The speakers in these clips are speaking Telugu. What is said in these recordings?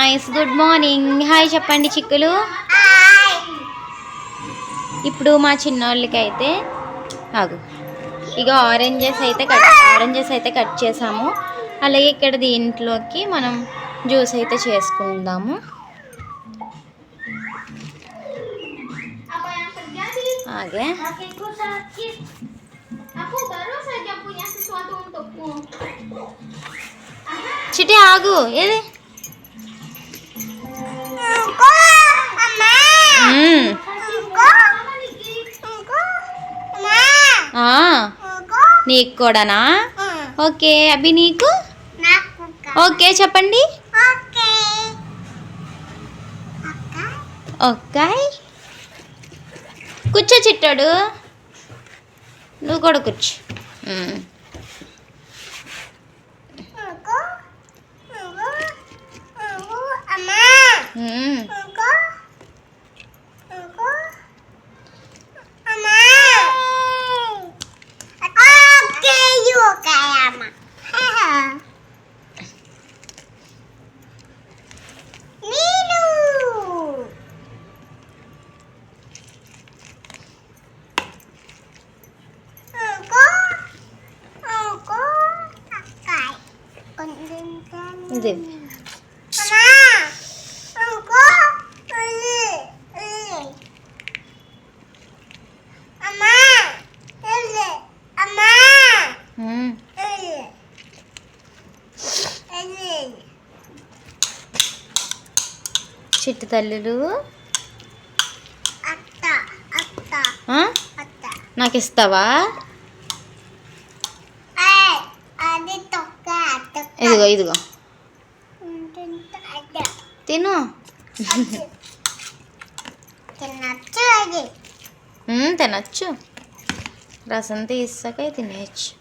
Guys, good morning. హాయ్ చెప్పండి చిక్కులు. ఇప్పుడు మా చిన్నోళ్ళకి అయితే ఇక ఆరెంజెస్ అయితే కట్ చేసాము. అలాగే ఇక్కడ దీంట్లోకి మనం జ్యూస్ అయితే చేసుకుందాము. ఆగే చిటి ఆగు. ఏది నీకు కూడానా? ఓకే అభి, నీకు ఓకే చెప్పండి. ఓకే కూర్చో చిట్టాడు, నువ్వు కూడా కూర్చో. ఇది చిట్టు తల్లులు నాకు ఇస్తావా? ఇదిగో తిను. తినచ్చు, రసం తీసాక తినేయచ్చు.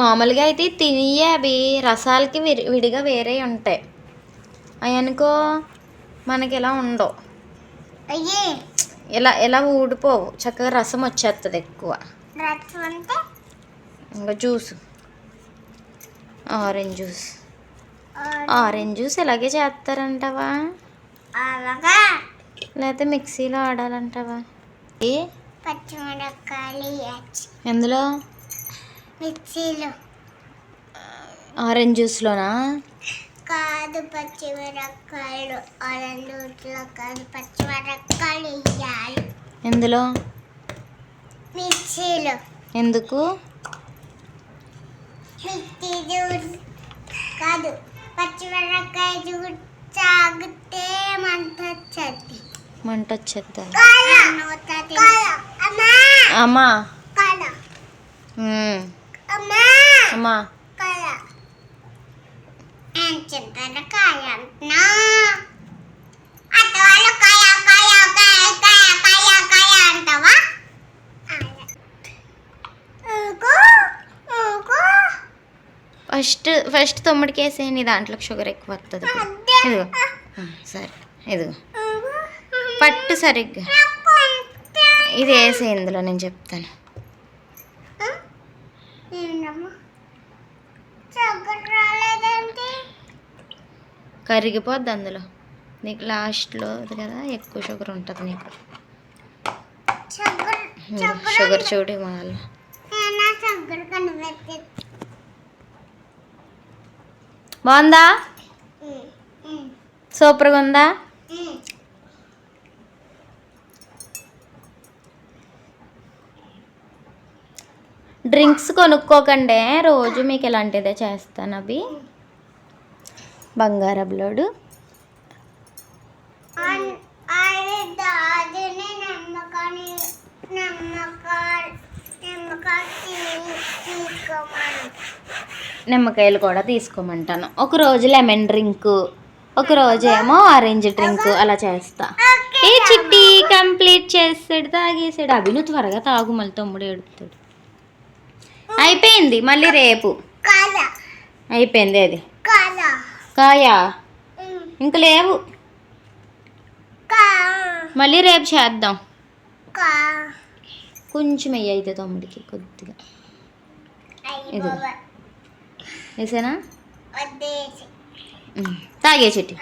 మామూలుగా అయితే తినియే అవి రసాలకి విడిగా వేరే ఉంటాయి. అవి అనుకో మనకి ఇలా ఉండవు, ఇలా ఊడిపోవు, చక్కగా రసం వచ్చేస్తుంది ఎక్కువ. ఇంకా జ్యూస్, ఆరెంజ్ జ్యూస్ ఇలాగే చేస్తారంటావా, లేకపోతే మిక్సీలో ఆడాలంటావా? ఎందులో? మిక్సీలో. ఆరెంజ్ జ్యూస్లోనా? కాదు, పచ్చిమిరపకాయలు. ఆరెంజ్ జ్యూస్లో కాదు, పచ్చిమిరపకాయలు వేయాలి. ఎందులో? మిక్సీలో. ఎందుకు? మిక్సీ జ్యూస్ కాదు, పచ్చిమిరపకాయ జ్యూస్ తాగితే మంట వచ్చేద్దా? అమ్మా అమ్మా ఫస్ట్ తొమ్మిడికి వేసేయండి, దాంట్లోకి షుగర్ ఎక్కువ వస్తుంది. ఇదిగో సరే, ఇదిగో పట్టు సరిగ్గా ఇది వేసే, ఇందులో నేను చెప్తాను. కరిగిపోద్ది అందులో, నీకు లాస్ట్లో కదా ఎక్కువ షుగర్ ఉంటుంది. నీకు షుగర్ చూడు వాళ్ళు బాగుందా? సూపర్గా ఉందా? డ్రింక్స్ కొనుక్కోకండి, రోజు మీకు ఇలాంటిదే చేస్తాను. అవి బంగారబ్లోడు. నిమ్మకాయలు కూడా తీసుకోమంటాను. ఒకరోజు లెమన్ డ్రింక్, ఒకరోజు ఏమో ఆరెంజ్ డ్రింక్, అలా చేస్తా. ఏ చిట్టి కంప్లీట్ చేసాడు, తాగేసాడు. అవి నువ్వు త్వరగా తాగు, మళ్ళీ తమ్ముడు ఏడుపుతాడు. అయిపోయింది, మళ్ళీ రేపు అయిపోయింది. అది కాయా ఇంక లేవు, మళ్ళీ రేపు చేద్దాం. కొంచెం వెయ్యి అయితే తమ్ముడికి కొద్దిగా ఇది వేసానా తాగే చెట్టు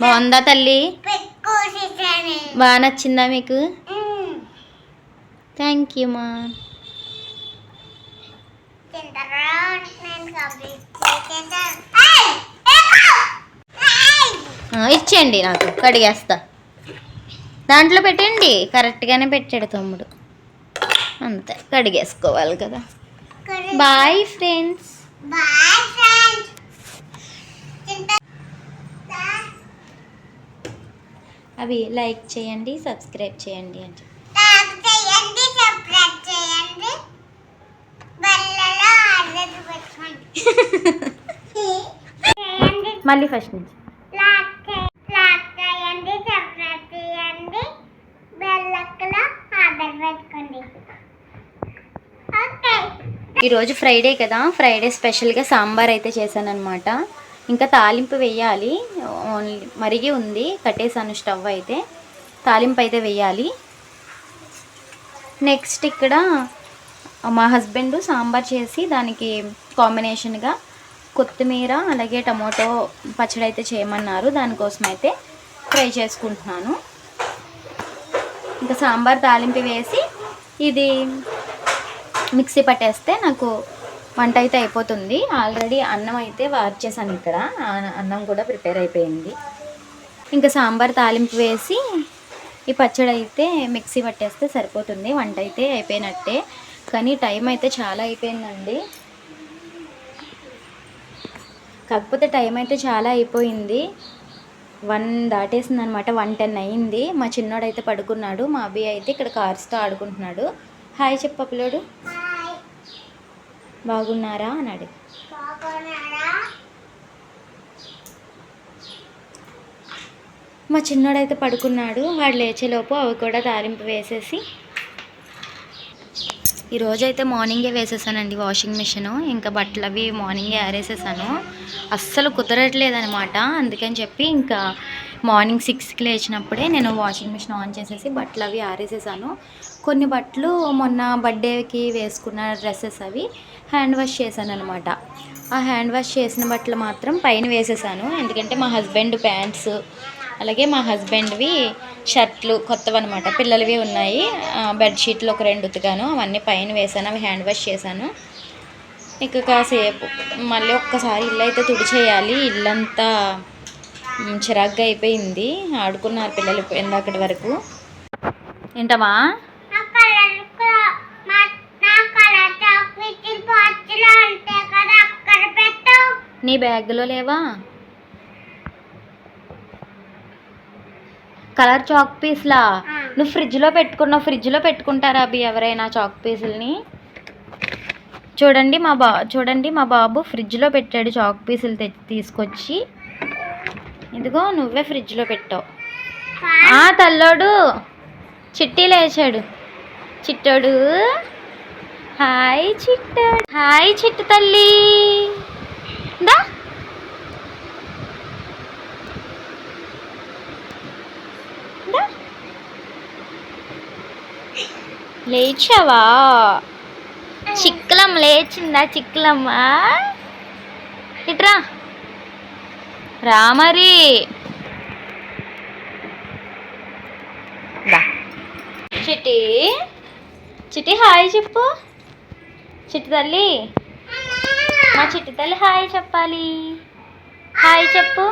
బాగుందా తల్లి బాగా నచ్చిందా మీకు థ్యాంక్ యూ మా ఇచ్చేయండి నాకు కడిగేస్తా దాంట్లో పెట్టండి కరెక్ట్గానే పెట్టాడు తమ్ముడు అంతే కడిగేసుకోవాలి కదా బాయ్ ఫ్రెండ్స్ అవి లైక్ చేయండి సబ్స్క్రైబ్ చేయండి అని చెప్పి మళ్ళీ ఫస్ట్ నుంచి ఈరోజు ఫ్రైడే కదా ఫ్రైడే స్పెషల్గా సాంబార్ అయితే చేశాను అనమాట ఇంకా తాలింపు వేయాలి ఓన్లీ మరిగి ఉంది కట్టేసాను స్టవ్ అయితే తాలింపు అయితే వేయాలి నెక్స్ట్ ఇక్కడ మా హస్బెండ్ సాంబార్ చేసి దానికి కాంబినేషన్గా కొత్తిమీర అలాగే టమోటో పచ్చడి అయితే చేయమన్నారు దానికోసం అయితే ఫ్రై చేసుకుంటున్నాను ఇంకా సాంబార్ తాలింపు వేసి ఇది మిక్సీ పట్టేస్తే నాకు వంట అయితే అయిపోతుంది ఆల్రెడీ అన్నం అయితే వార్చేసాను ఇక్కడ అన్నం కూడా ప్రిపేర్ అయిపోయింది ఇంకా సాంబార్ తాలింపు వేసి ఈ పచ్చడి అయితే మిక్సీ పట్టేస్తే సరిపోతుంది వంట అయితే అయిపోయినట్టే కానీ టైం అయితే చాలా అయిపోయిందండి కాకపోతే టైం అయితే చాలా అయిపోయింది 1 దాటేసింది అనమాట 1:10 అయింది మా చిన్నోడైతే పడుకున్నాడు మా అబ్బాయి అయితే ఇక్కడ కార్స్తో ఆడుకుంటున్నాడు హాయ్ చెప్పు పిల్లోడు బాగున్నారా అన్నాడు మా చిన్నోడైతే పడుకున్నాడు వాడు లేచేలోపు అవి కూడా తాలింపు వేసేసి ఈరోజైతే మార్నింగే వేసేసానండి వాషింగ్ మిషన్ ఇంకా బట్టలు అవి మార్నింగే ఆరేసేసాను అస్సలు కుదరట్లేదనమాట అందుకని చెప్పి ఇంకా మార్నింగ్ 6కి లేచినప్పుడే నేను వాషింగ్ మిషన్ ఆన్ చేసేసి బట్టలు అవి ఆరేసేసాను కొన్ని బట్టలు మొన్న బర్త్డేకి వేసుకున్న డ్రెస్సెస్ అవి హ్యాండ్ వాష్ చేశాను అనమాట ఆ హ్యాండ్ వాష్ చేసిన బట్టలు మాత్రం పైన వేసేసాను ఎందుకంటే మా హస్బెండ్ ప్యాంట్స్ అలాగే మా హస్బెండ్వి షర్ట్లు కొత్తవి అనమాట పిల్లలవి ఉన్నాయి బెడ్షీట్లు ఒక 2 ఉతికాను అవన్నీ పైన వేసాను అవి హ్యాండ్ వాష్ చేశాను ఇక కాసేపు మళ్ళీ ఒక్కసారి ఇల్లు అయితే తుడిచేయాలి ఇల్లంతా చిరాగ్గా అయిపోయింది ఆడుకున్నారు పిల్లలు ఇందాకటి వరకు ఏంటమ్మా నీ బ్యాగ్లో లేవా కలర్ చాక్ పీస్లా నువ్వు ఫ్రిడ్జ్లో పెట్టుకున్నావు ఫ్రిడ్జ్లో పెట్టుకుంటారా అవి ఎవరైనా చాక్ పీసులని చూడండి మా బాబు ఫ్రిడ్జ్లో పెట్టాడు చాక్ పీసులు తీసుకొచ్చి ఇదిగో నువ్వే ఫ్రిడ్జ్లో పెట్టావు తల్లోడు చిట్టి లేచాడు చిట్టోడు హాయ్ చిట్టోడు హాయ్ చిట్టు తల్లి దా లేచావా చిక్కలమ్మ లేచిందా చిక్కలమ్మ ఇట్రా రా మరి చిట్టి చిట్టి హాయ్ చెప్పు చిట్టి తల్లి మా చిట్టి తల్లి హాయ్ చెప్పాలి హాయ్ చెప్పు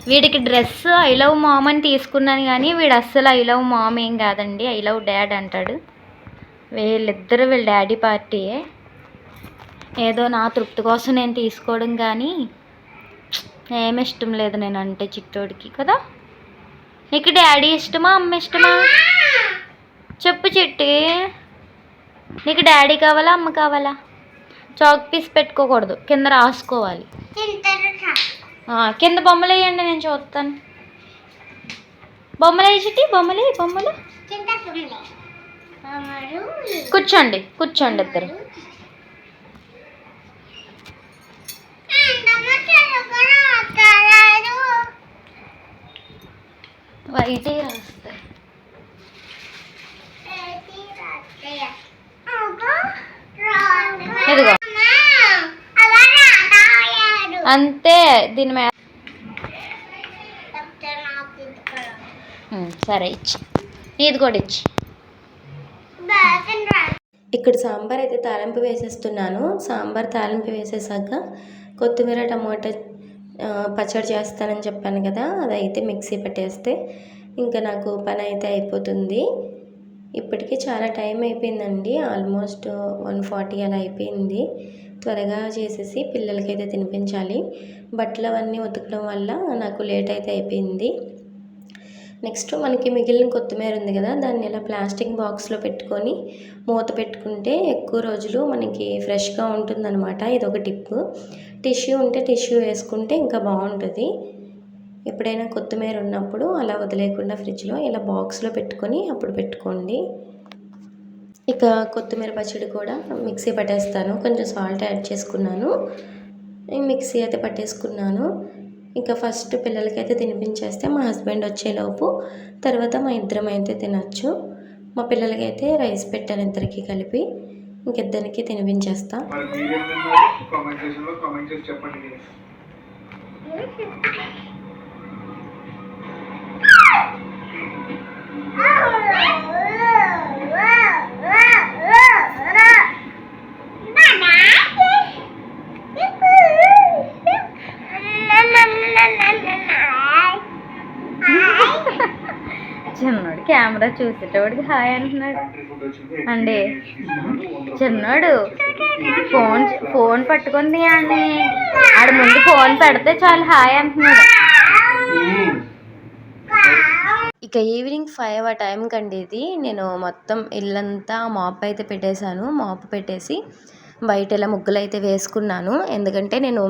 వీడికి డ్రెస్ ఐ లవ్ మామ్ అని తీసుకున్నాను కానీ వీడు అస్సలు ఐ లవ్ మామ్ ఏం కాదండి ఐ లవ్ డాడ్ అంటాడు వీళ్ళ డాడీ పార్టీయే ఏదో నా తృప్తి కోసం నేను తీసుకోవడం కానీ ఏమి ఇష్టం లేదు నేను అంటే చిట్టోడికి కదా నీకు డాడీ ఇష్టమా అమ్మ ఇష్టమా చెప్పు చిట్టి నీకు డాడీ కావాలా అమ్మ కావాలా చాక్ పీస్ పెట్టుకోకూడదు కింద రాసుకోవాలి కింద బొమ్మలు వేయండి నేను చూస్తాను బొమ్మలు వేసి బొమ్మలు కూర్చోండి ఇద్దరు వైట్ రాస్తాయి. ఇదిగో అంతే దీని మీద. సరే ఇచ్చి ఇది కూడా ఇచ్చి. ఇక్కడ సాంబార్ అయితే తాలింపు వేసేస్తున్నాను. సాంబార్ తాలింపు వేసేసాక కొత్తిమీర టమాటా పచ్చడి చేస్తానని చెప్పాను కదా, అదైతే మిక్సీ పట్టేస్తే ఇంకా నాకు పని అయితే అయిపోతుంది. ఇప్పటికీ చాలా టైం అయిపోయిందండి, ఆల్మోస్ట్ 1:40 అలా అయిపోయింది. త్వరగా చేసేసి పిల్లలకైతే తినిపించాలి. బట్టలు అవన్నీ ఉతకడం వల్ల నాకు లేట్ అయితే అయిపోయింది. నెక్స్ట్ మనకి మిగిలిన కొత్తిమీర ఉంది కదా, దాన్ని ఇలా ప్లాస్టిక్ బాక్స్లో పెట్టుకొని మూత పెట్టుకుంటే ఎక్కువ రోజులు మనకి ఫ్రెష్గా ఉంటుందన్నమాట. ఇది ఒక టిప్. టిష్యూ ఉంటే టిష్యూ వేసుకుంటే ఇంకా బాగుంటుంది. ఎప్పుడైనా కొత్తిమీర ఉన్నప్పుడు అలా వదిలేయకుండా ఫ్రిడ్జ్లో ఇలా బాక్స్లో పెట్టుకొని అప్పుడు పెట్టుకోండి. ఇక కొత్తిమీర పచ్చడి కూడా మిక్సీ పట్టేస్తాను. కొంచెం సాల్ట్ యాడ్ చేసుకున్నాను, మిక్సీ అయితే పట్టేసుకున్నాను. ఇంకా ఫస్ట్ పిల్లలకైతే తినిపించేస్తే మా హస్బెండ్ వచ్చేలోపు తర్వాత మా ఇద్దరం అయితే తినచ్చు. మా పిల్లలకైతే రైస్ పెట్టాను, ఇద్దరికి కలిపి ఇంకిద్దరికి తినిపించేస్తా. చిన్నోడు కెమెరా చూసేటోడికి హాయ్ అంటున్నాడు అండి. చిన్నోడు ఫోన్ పట్టుకుంది అని ఆడు ముందు ఫోన్ పెడితే చాలు హాయ్ అంటున్నాడు. ఇక ఈవినింగ్ 5 ఆ టైం కండి ఇది. నేను మొత్తం ఇల్లంతా మాప్ అయితే పెట్టేశాను. మాప్ పెట్టేసి బయట ఇలా ముగ్గులు అయితే వేసుకున్నాను. ఎందుకంటే నేను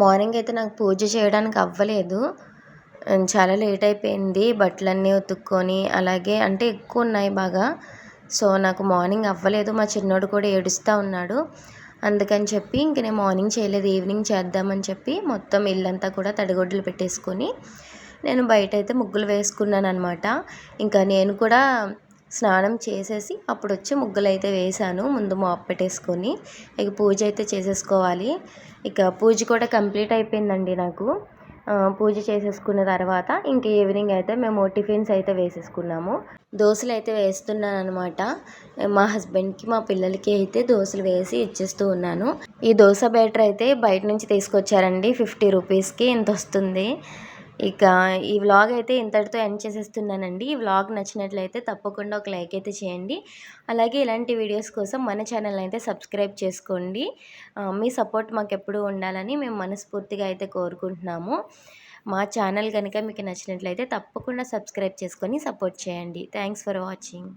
మార్నింగ్ అయితే నాకు పూజ చేయడానికి అవ్వలేదు, చాలా లేట్ అయిపోయింది. బట్టలన్నీ ఉతుక్కొని అలాగే అంటే ఎక్కువ ఉన్నాయి బాగా, సో నాకు మార్నింగ్ అవ్వలేదు. మా చిన్నోడు కూడా ఏడుస్తూ ఉన్నాడు, అందుకని చెప్పి ఇంక నేను మార్నింగ్ చేయలేదు, ఈవినింగ్ చేద్దామని చెప్పి మొత్తం ఇల్లంతా కూడా తడిగొడ్డలు పెట్టేసుకొని నేను బయట అయితే ముగ్గులు వేసుకున్నాను అనమాట. ఇంకా నేను కూడా స్నానం చేసేసి అప్పుడు వచ్చి ముగ్గులు అయితే వేశాను, ముందు మాప్ పెట్టేసుకొని. ఇక పూజ అయితే చేసేసుకోవాలి. ఇక పూజ కూడా కంప్లీట్ అయిపోయిందండి నాకు. పూజ చేసేసుకున్న తర్వాత ఇంక ఈవినింగ్ అయితే మేము టిఫిన్స్ అయితే వేసేసుకున్నాము. దోశలు అయితే వేస్తున్నాను అనమాట. మా హస్బెండ్కి మా పిల్లలకి అయితే దోశలు వేసి ఇచ్చేస్తూ ఉన్నాను. ఈ దోశ బ్యాటర్ అయితే బయట నుంచి తీసుకొచ్చారండి, 50 రూపీస్కి ఇంత వస్తుంది. ఇక ఈ వ్లాగ్ అయితే ఇంతటితో ఎండ్ చేసేస్తున్నానండి. ఈ వ్లాగ్ నచ్చినట్లయితే తప్పకుండా ఒక లైక్ అయితే చేయండి. అలాగే ఇలాంటి వీడియోస్ కోసం మన ఛానల్ అయితే సబ్స్క్రైబ్ చేసుకోండి. మీ సపోర్ట్ మాకు ఎప్పుడూ ఉండాలని మేము మనస్ఫూర్తిగా అయితే కోరుకుంటున్నాము. మా ఛానల్ కనుక మీకు నచ్చినట్లయితే తప్పకుండా సబ్స్క్రైబ్ చేసుకొని సపోర్ట్ చేయండి. Thanks for watching.